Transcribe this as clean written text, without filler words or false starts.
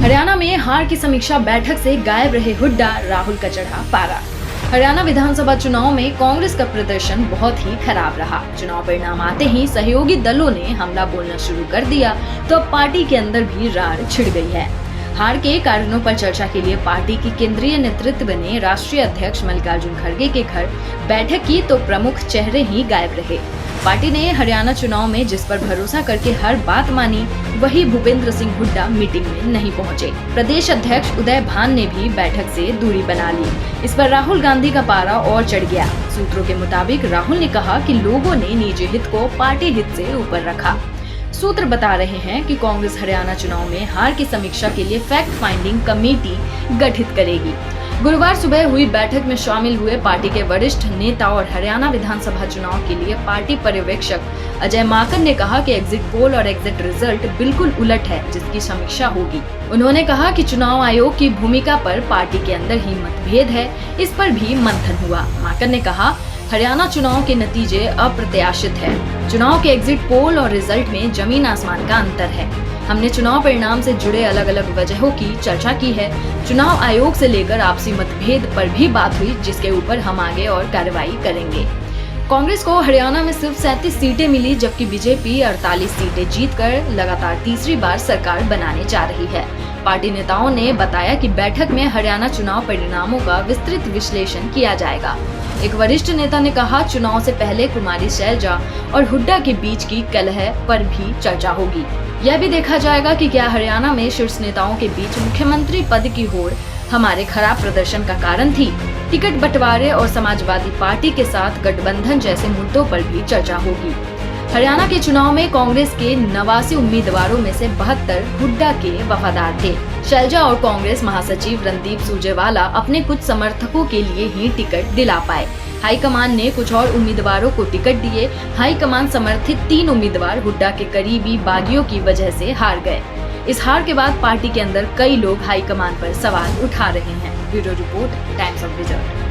हरियाणा में हार की समीक्षा बैठक से गायब रहे हुड्डा, राहुल का चढ़ा पारा। हरियाणा विधानसभा चुनाव में कांग्रेस का प्रदर्शन बहुत ही खराब रहा। चुनाव परिणाम आते ही सहयोगी दलों ने हमला बोलना शुरू कर दिया तो अब पार्टी के अंदर भी रार छिड़ गई है। हार के कारणों पर चर्चा के लिए पार्टी की केंद्रीय नेतृत्व ने राष्ट्रीय अध्यक्ष मल्लिकार्जुन खड़गे के घर बैठक की तो प्रमुख चेहरे ही गायब रहे। पार्टी ने हरियाणा चुनाव में जिस पर भरोसा करके हर बात मानी, वही भूपेंद्र सिंह हुड्डा मीटिंग में नहीं पहुंचे। प्रदेश अध्यक्ष उदय भान ने भी बैठक से दूरी बना ली। इस पर राहुल गांधी का पारा और चढ़ गया। सूत्रों के मुताबिक राहुल ने कहा कि लोगों ने निजी हित को पार्टी हित से ऊपर रखा। सूत्र बता रहे हैं कि कांग्रेस हरियाणा चुनाव में हार की समीक्षा के लिए फैक्ट फाइंडिंग कमेटी गठित करेगी। गुरुवार सुबह हुई बैठक में शामिल हुए पार्टी के वरिष्ठ नेता और हरियाणा विधानसभा चुनाव के लिए पार्टी पर्यवेक्षक अजय माकन ने कहा कि एग्जिट पोल और एग्जिट रिजल्ट बिल्कुल उलट है, जिसकी समीक्षा होगी। उन्होंने कहा कि चुनाव आयोग की भूमिका पर पार्टी के अंदर ही मतभेद है, इस पर भी मंथन हुआ। माकन ने कहा, हरियाणा चुनाव के नतीजे अप्रत्याशित है। चुनाव के एग्जिट पोल और रिजल्ट में जमीन आसमान का अंतर है। हमने चुनाव परिणाम से जुड़े अलग अलग वजहों की चर्चा की है। चुनाव आयोग से लेकर आपसी मतभेद पर भी बात हुई, जिसके ऊपर हम आगे और कार्रवाई करेंगे। कांग्रेस को हरियाणा में सिर्फ 37 सीटें मिली, जबकि बीजेपी 48 सीटें जीतकर लगातार तीसरी बार सरकार बनाने जा रही है। पार्टी नेताओं ने बताया कि बैठक में हरियाणा चुनाव परिणामों का विस्तृत विश्लेषण किया जाएगा। एक वरिष्ठ नेता ने कहा, चुनाव से पहले कुमारी शैलजा और हुड्डा के बीच की कलह पर भी चर्चा होगी। यह भी देखा जाएगा कि क्या हरियाणा में शीर्ष नेताओं के बीच मुख्यमंत्री पद की होड़ हमारे खराब प्रदर्शन का कारण थी। टिकट बंटवारे और समाजवादी पार्टी के साथ गठबंधन जैसे मुद्दों पर भी चर्चा होगी। हरियाणा के चुनाव में कांग्रेस के 89 उम्मीदवारों में से 72 हुड्डा के वफादार थे। शैलजा और कांग्रेस महासचिव रणदीप सुरजेवाला अपने कुछ समर्थकों के लिए ही टिकट दिला पाए। हाईकमान ने कुछ और उम्मीदवारों को टिकट दिए। हाईकमान समर्थित 3 उम्मीदवार हुड्डा के करीबी बागियों की वजह से हार गए। इस हार के बाद पार्टी के अंदर कई लोग हाईकमान पर सवाल उठा रहे हैं। Bureau report, times of result.